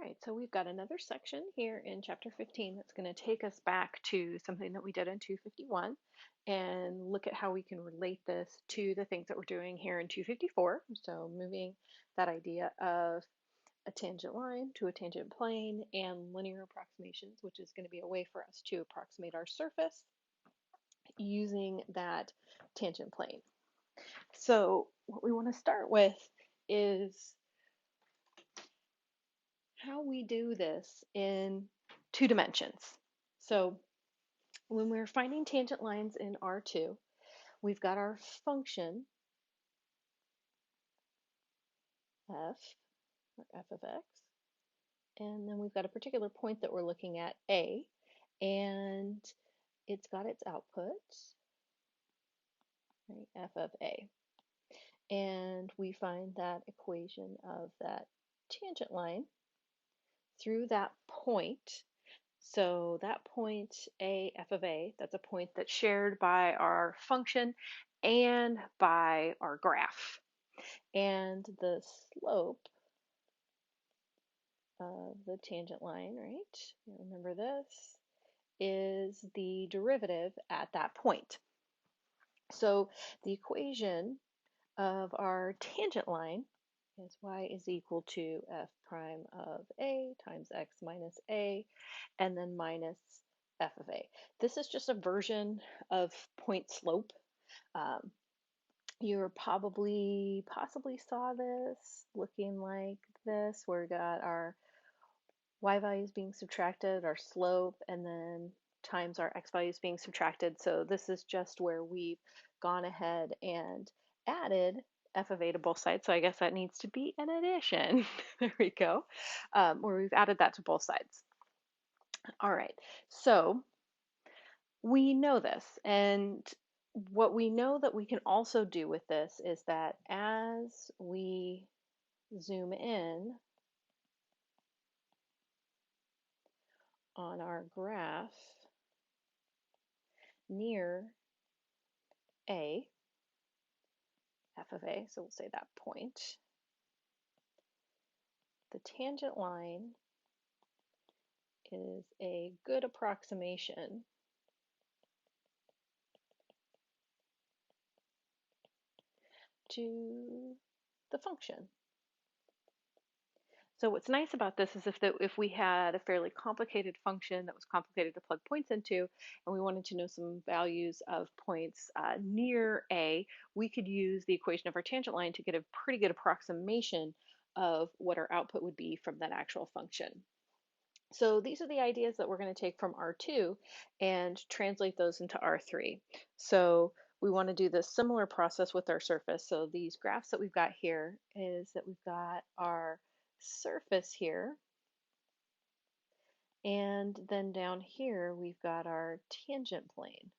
right, so we've got another section here in chapter 15 that's going to take us back to something that we did in 251 and look at how we can relate this to the things that we're doing here in 254. So moving that idea of a tangent line to a tangent plane and linear approximations, which is going to be a way for us to approximate our surface using that tangent plane. So what we want to start with is how we do this in 2 dimensions. So when we're finding tangent lines in R2, we've got our function f, or f of x, and then we've got a particular point that we're looking at, a, and it's got its output, right, f of a. And we find that equation of that tangent line through that point. So that point a, f of a, that's a point that's shared by our function and by our graph. And the slope of the tangent line, right, remember this, is the derivative at that point. So the equation of our tangent line is y is equal to f prime of a times x minus a, and then minus f of a. This is just a version of point slope. Um, you possibly saw this looking like this, where we got our y values being subtracted, our slope, and then times our x values being subtracted. So this is just where we've gone ahead and added f of a to both sides. So I guess that needs to be an addition. There we go, where we've added that to both sides. All right, so we know this, and what we know that we can also do with this is that as we zoom in on our graph near a, f of a, so we'll say that point, the tangent line is a good approximation to the function. So what's nice about this is if we had a fairly complicated function that was complicated to plug points into, and we wanted to know some values of points near A, we could use the equation of our tangent line to get a pretty good approximation of what our output would be from that actual function. So these are the ideas that we're going to take from R2 and translate those into R3. So we want to do this similar process with our surface. So these graphs that we've got here is that we've got our surface here, and then down here we've got our tangent plane.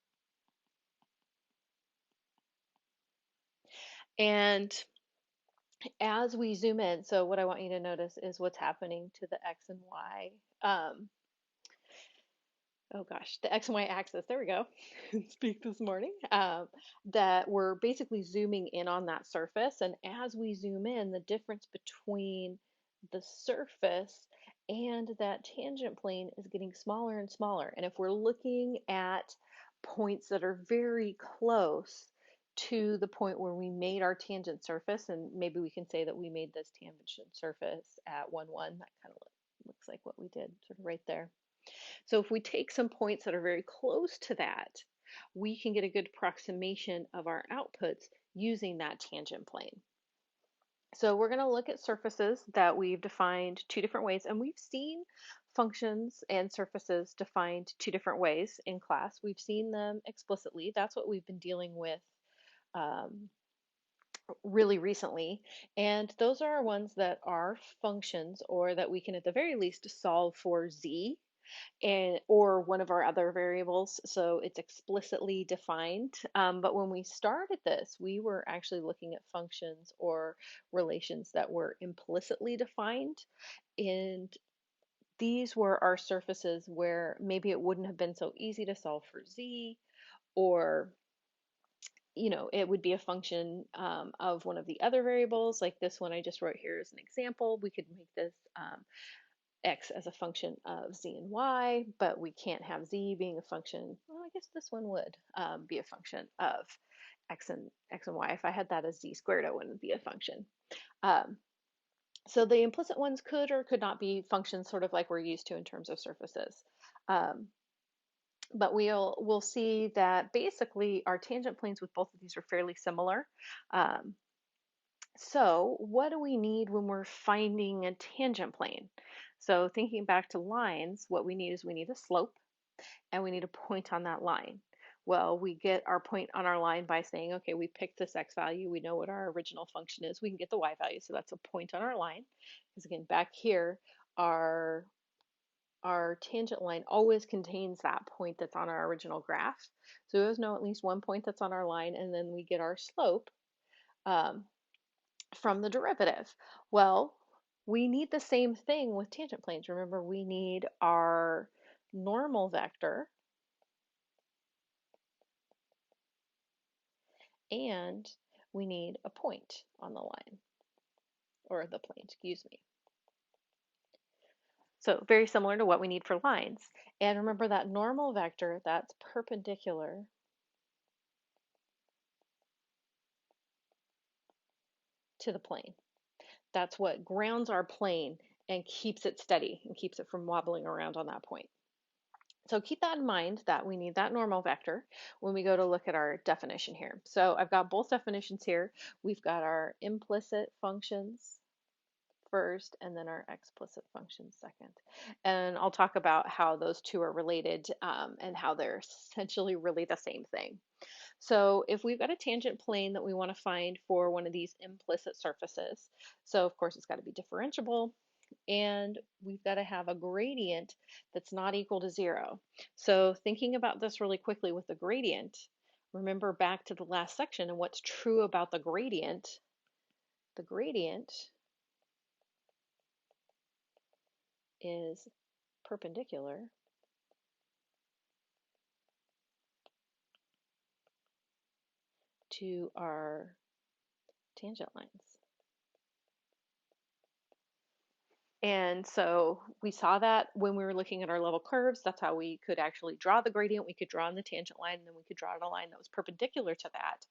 And as we zoom in, so what I want you to notice is what's happening to the x and y. Oh gosh, the x and y axis, there we go, speak this morning, that we're basically zooming in on that surface. And as we zoom in, the difference between the surface and that tangent plane is getting smaller and smaller. And if we're looking at points that are very close to the point where we made our tangent surface, and maybe we can say that we made this tangent surface at 1, 1, that kind of looks like what we did sort of right there. So if we take some points that are very close to that, we can get a good approximation of our outputs using that tangent plane. So we're going to look at surfaces that we've defined 2 different ways, and we've seen functions and surfaces defined 2 different ways in class. We've seen them explicitly. That's what we've been dealing with really recently, and those are ones that are functions, or that we can at the very least solve for z or one of our other variables, so it's explicitly defined. But when we started this, we were actually looking at functions or relations that were implicitly defined, and these were our surfaces where maybe it wouldn't have been so easy to solve for z, or it would be a function of one of the other variables, like this one I just wrote here as an example. We could make this x as a function of z and y, but we can't have z being a function, well, I guess this one would be a function of x and y. If I had that as z squared, it wouldn't be a function. Um, so the implicit ones could or could not be functions sort of like we're used to in terms of surfaces. But we'll see that basically our tangent planes with both of these are fairly similar. So what do we need when we're finding a tangent plane? So thinking back to lines, what we need is we need a slope and we need a point on that line. Well, we get our point on our line by saying, okay, we picked this x value. We know what our original function is. We can get the y value. So that's a point on our line. Because again, back here, our tangent line always contains that point that's on our original graph. So we always know at least one point that's on our line, and then we get our slope from the derivative. Well, we need the same thing with tangent planes. Remember, we need our normal vector and we need a point on the line, or the plane, excuse me. So very similar to what we need for lines. And remember that normal vector, that's perpendicular to the plane. That's what grounds our plane and keeps it steady and keeps it from wobbling around on that point. So keep that in mind that we need that normal vector when we go to look at our definition here. So I've got both definitions here. We've got our implicit functions first and then our explicit functions second. And I'll talk about how those two are related and how they're essentially really the same thing. So if we've got a tangent plane that we want to find for one of these implicit surfaces, so of course it's got to be differentiable, and we've got to have a gradient that's not equal to 0. So thinking about this really quickly with the gradient, remember back to the last section and what's true about the gradient. The gradient is perpendicular to our tangent lines. And so we saw that when we were looking at our level curves. That's how we could actually draw the gradient. We could draw on the tangent line, and then we could draw a line that was perpendicular to that.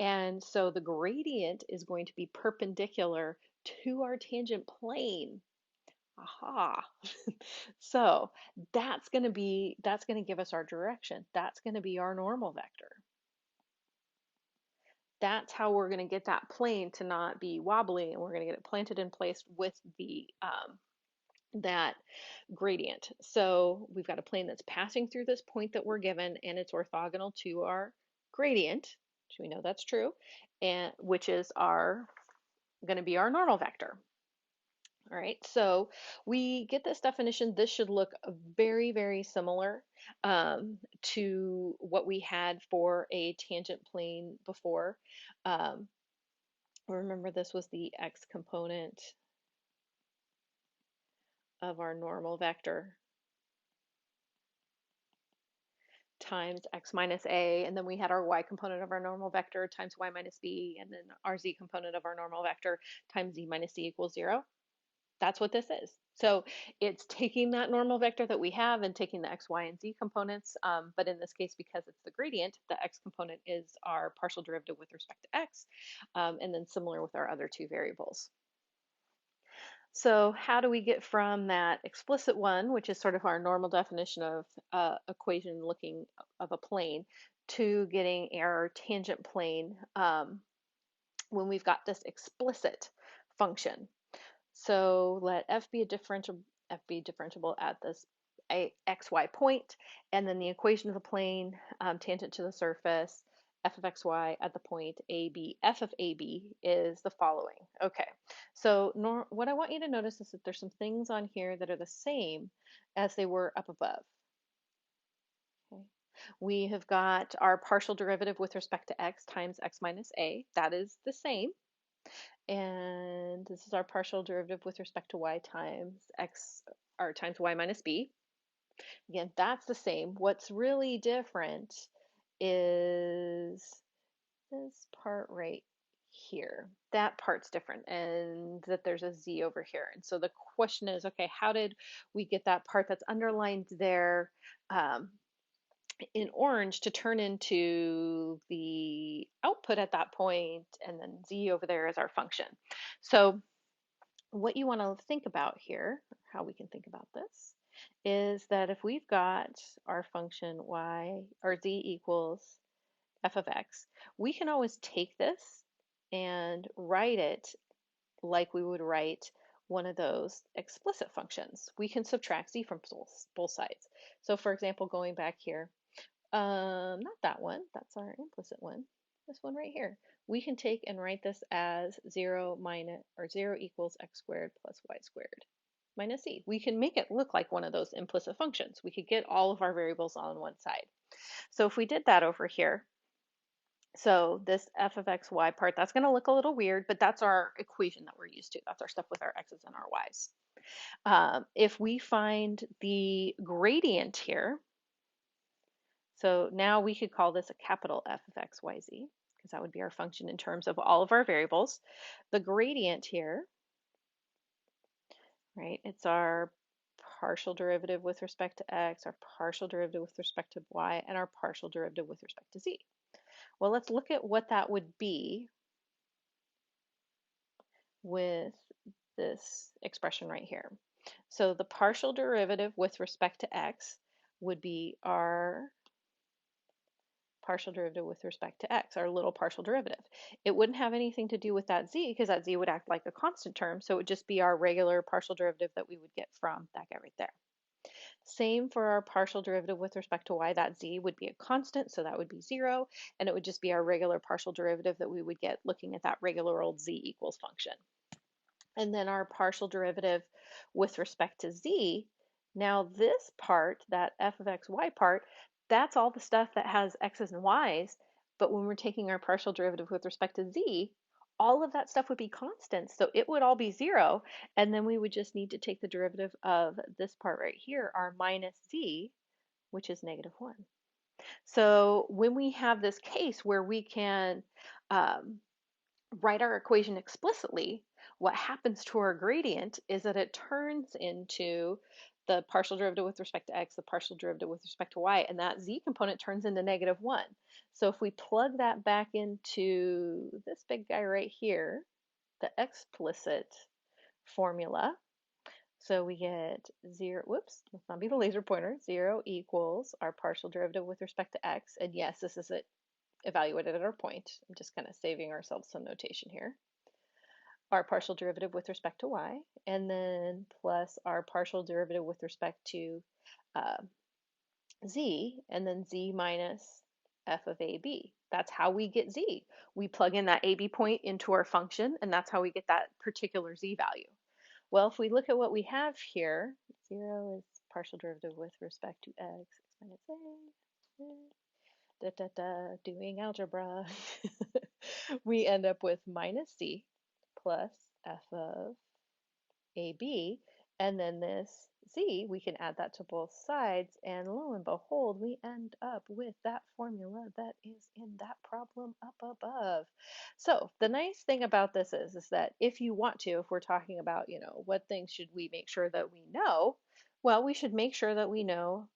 And so the gradient is going to be perpendicular to our tangent plane. Aha. So that's going to give us our direction. That's going to be our normal vector. That's how we're going to get that plane to not be wobbly, and we're going to get it planted in place with the that gradient. So we've got a plane that's passing through this point that we're given, and it's orthogonal to our gradient, which we know that's true, and which is going to be our normal vector. All right, so we get this definition. This should look very, very similar to what we had for a tangent plane before. Remember, this was the x component of our normal vector times x minus a, and then we had our y component of our normal vector times y minus b, and then our z component of our normal vector times z minus c equals 0. That's what this is. So it's taking that normal vector that we have and taking the x, y, and z components, but in this case, because it's the gradient, the x component is our partial derivative with respect to x, and then similar with our other two variables. So how do we get from that explicit one, which is sort of our normal definition of equation looking of a plane, to getting our tangent plane when we've got this explicit function? So let f be differentiable at this xy point, and then the equation of the plane tangent to the surface f of xy at the point AB, f of AB is the following. Okay, so what I want you to notice is that there's some things on here that are the same as they were up above. Okay. We have got our partial derivative with respect to x times x minus a. That is the same. And this is our partial derivative with respect to y times x, or times y minus b. Again, that's the same. What's really different is this part right here. That part's different, and that there's a z over here. And so the question is, okay, how did we get that part that's underlined there in orange to turn into the output at that point, and then z over there is our function? So what you want to think about here, how we can think about this, is that if we've got our function y or z equals f of x, we can always take this and write it like we would write one of those explicit functions. We can subtract z from both sides. So for example, going back here, not that one, that's our implicit one, this one right here. We can take and write this as 0 minus, or 0 equals x squared plus y squared minus z. We can make it look like one of those implicit functions. We could get all of our variables on one side. So if we did that over here, so this f of x, y part, that's going to look a little weird, but that's our equation that we're used to. That's our stuff with our x's and our y's. If we find the gradient here, so now we could call this a capital F of x, y, z, because that would be our function in terms of all of our variables. The gradient here, right, it's our partial derivative with respect to x, our partial derivative with respect to y, and our partial derivative with respect to z. Well, let's look at what that would be with this expression right here. So the partial derivative with respect to x would be our partial derivative with respect to x, our little partial derivative. It wouldn't have anything to do with that z, because that z would act like a constant term, so it would just be our regular partial derivative that we would get from that guy right there. Same for our partial derivative with respect to y. That z would be a constant, so that would be 0, and it would just be our regular partial derivative that we would get looking at that regular old z equals function. And then our partial derivative with respect to z, now this part, that f of x, y part, that's all the stuff that has x's and y's, but when we're taking our partial derivative with respect to z, all of that stuff would be constants, so it would all be 0, and then we would just need to take the derivative of this part right here, our minus z, which is -1. So when we have this case where we can write our equation explicitly, what happens to our gradient is that it turns into the partial derivative with respect to x, the partial derivative with respect to y, and that z component turns into -1. So if we plug that back into this big guy right here, the explicit formula, so we get 0, whoops, let's not be the laser pointer, 0 equals our partial derivative with respect to x, and yes, this is it evaluated at our point. I'm just kind of saving ourselves some notation here. Our partial derivative with respect to y, and then plus our partial derivative with respect to z, and then z minus f of ab. That's how we get z. We plug in that ab point into our function, and that's how we get that particular z value. Well, if we look at what we have here, 0 is partial derivative with respect to x minus a. Doing algebra. We end up with minus c plus f of ab, and then this z, we can add that to both sides, and lo and behold, we end up with that formula that is in that problem up above. So the nice thing about this is that if you want to, if we're talking about, what things should we make sure that we know, well, we should make sure that we know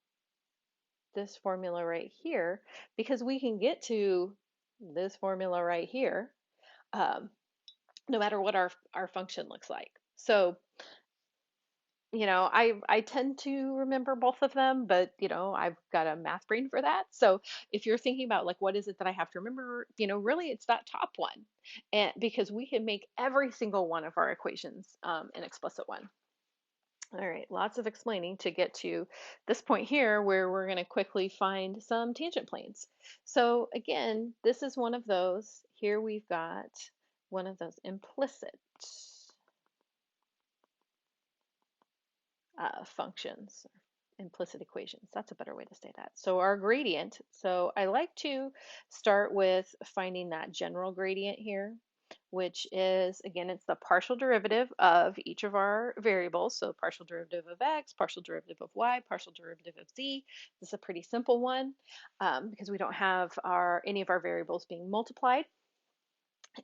this formula right here, because we can get to this formula right here no matter what our function looks like. So, I tend to remember both of them, but I've got a math brain for that. So if you're thinking about like what is it that I have to remember, really it's that top one, and because we can make every single one of our equations an explicit one. All right, lots of explaining to get to this point here where we're going to quickly find some tangent planes. So again, this is one of those. Here we've got one of those implicit functions, implicit equations. That's a better way to say that. So our gradient, so I like to start with finding that general gradient here, which is, again, it's the partial derivative of each of our variables. So partial derivative of x, partial derivative of y, partial derivative of z. This is a pretty simple one because we don't have any of our variables being multiplied.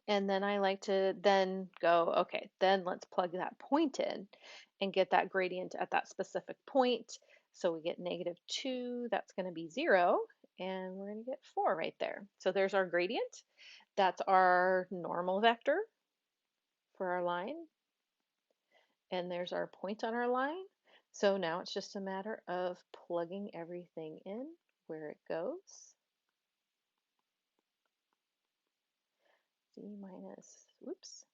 And then I like to then go, okay, then let's plug that point in and get that gradient at that specific point. So we get -2, that's going to be 0, and we're going to get 4 right there. So there's our gradient. That's our normal vector for our line. And there's our point on our line. So now it's just a matter of plugging everything in where it goes. Z minus, whoops,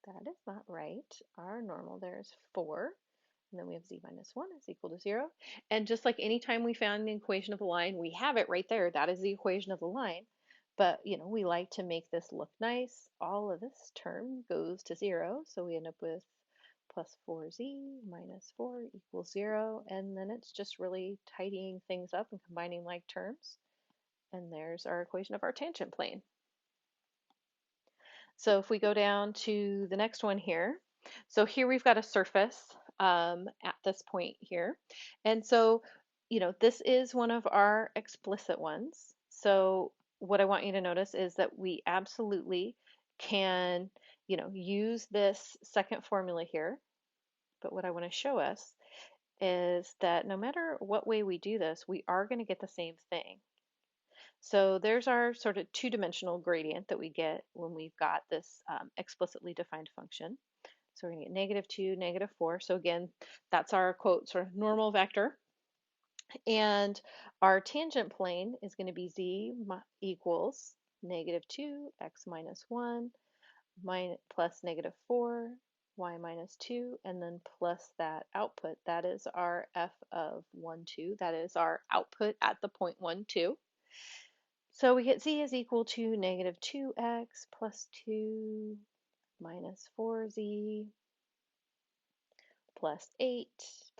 that is not right. Our normal there is 4. And then we have z minus 1 is equal to 0. And just like any time we found the equation of a line, we have it right there. That is the equation of the line. But, you know, we like to make this look nice. All of this term goes to 0. So we end up with plus 4z minus 4 equals 0. And then it's just really tidying things up and combining like terms. And there's our equation of our tangent plane. So if we go down to the next one here, so here we've got a surface at this point here. And so, you know, this is one of our explicit ones. So what I want you to notice is that we absolutely can, you know, use this second formula here. But what I want to show us is that no matter what way we do this, we are going to get the same thing. So there's our sort of two-dimensional gradient that we get when we've got this explicitly defined function. So we're going to get -2, -4. So again, that's our quote sort of normal vector. And our tangent plane is going to be z equals -2, x minus 1, plus -4, y minus 2, and then plus that output. That is our f of 1, 2. That is our output at the point 1, 2. So we get z is equal to -2x plus 2 minus 4z plus 8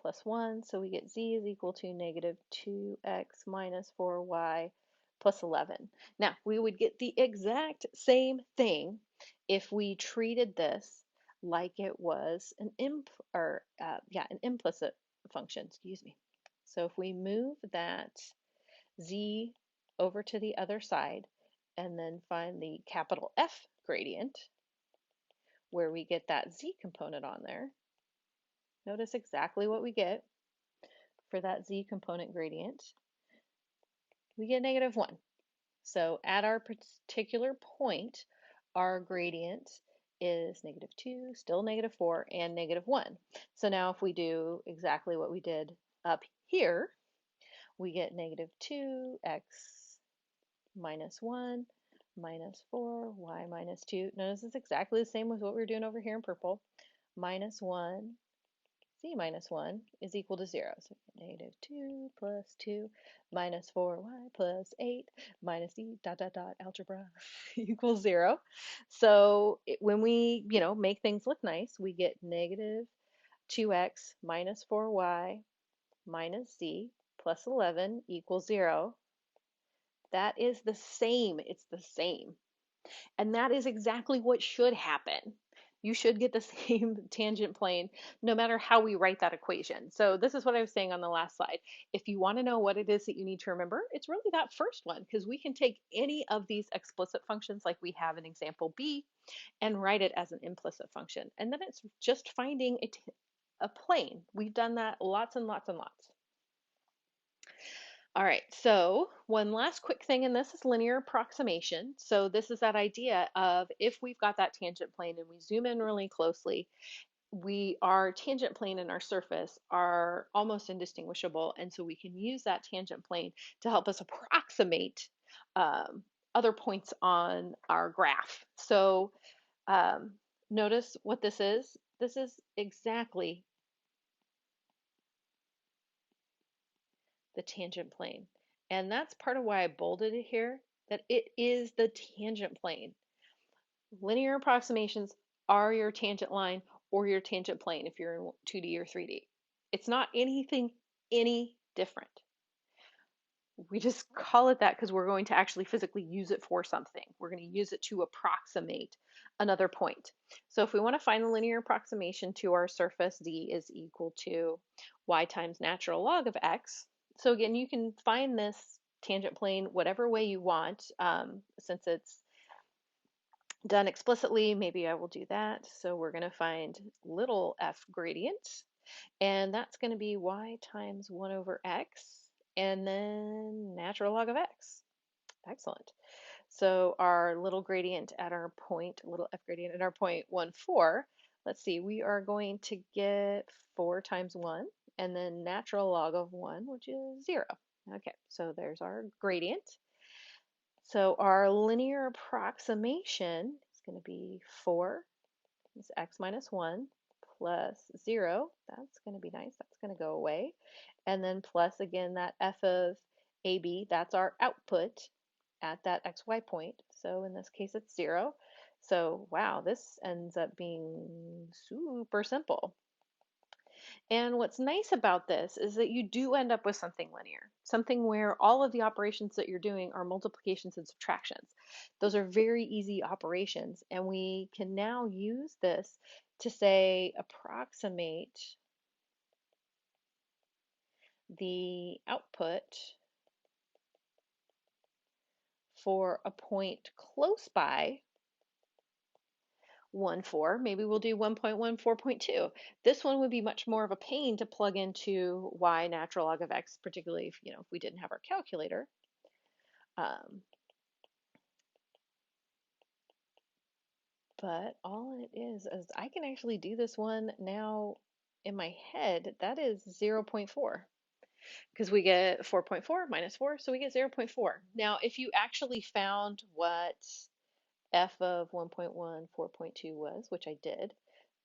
plus 1. So we get z is equal to -2x minus 4y plus 11. Now, we would get the exact same thing if we treated this like it was an an implicit function, excuse me. So if we move that z over to the other side and then find the capital F gradient where we get that z component on there, notice exactly what we get for that z component gradient. We get -1. So at our particular point, our gradient is -2, still -4, and -1. So now if we do exactly what we did up here, we get -2x minus 1 minus 4, y minus 2. Notice it's exactly the same as what we were doing over here in purple. Minus 1, z minus 1 is equal to 0. So -2 plus 2 minus 4y plus 8 minus z dot dot dot algebra equals 0. So when we, you know, make things look nice, we get -2x minus 4y minus z plus 11 equals 0. That is the same. It's the same. And that is exactly what should happen. You should get the same tangent plane no matter how we write that equation. So this is what I was saying on the last slide. If you want to know what it is that you need to remember, it's really that first one, because we can take any of these explicit functions like we have in example B and write it as an implicit function. And then it's just finding a plane. We've done that lots and lots and lots. All right, so one last quick thing in this is linear approximation. So this is that idea of if we've got that tangent plane and we zoom in really closely, our tangent plane and our surface are almost indistinguishable, and so we can use that tangent plane to help us approximate other points on our graph. So notice what this is. This is exactly the tangent plane. And that's part of why I bolded it here, that it is the tangent plane. Linear approximations are your tangent line or your tangent plane if you're in 2D or 3D. It's not anything any different. We just call it that because we're going to actually physically use it for something. We're going to use it to approximate another point. So if we want to find the linear approximation to our surface, z is equal to y times natural log of x. So again, you can find this tangent plane whatever way you want, since it's done explicitly, maybe I will do that. So we're going to find little f gradient, and that's going to be y times 1 over x, and then natural log of x. Excellent. So our little gradient at our point, little f gradient at our point 1, 4, let's see, we are going to get 4 times 1, and then natural log of 1, which is 0. Okay, so there's our gradient. So our linear approximation is going to be 4 is x minus 1 plus 0. That's going to be nice. That's going to go away. And then plus, again, that f of ab, that's our output at that xy point. So in this case, it's 0. So wow, this ends up being super simple. And what's nice about this is that you do end up with something linear, something where all of the operations that you're doing are multiplications and subtractions. Those are very easy operations, and we can now use this to say approximate the output for a point close by 1, 4. Maybe we'll do 1.1, 4.2. This one would be much more of a pain to plug into y natural log of x, particularly if, if we didn't have our calculator. But all it is I can actually do this one now in my head. That is 0.4 because we get 4.4 minus 4, so we get 0.4. Now, if you actually found what f of 1.1 4.2 was, which I did,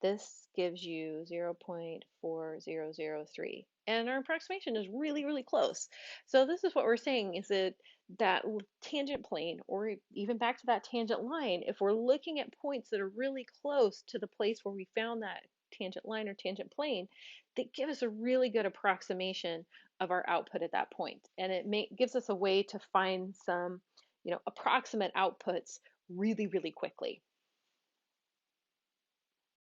this gives you 0.4003. And our approximation is really, really close. So this is what we're saying is that tangent plane, or even back to that tangent line, if we're looking at points that are really close to the place where we found that tangent line or tangent plane, they give us a really good approximation of our output at that point. And it gives us a way to find some, approximate outputs really, really quickly.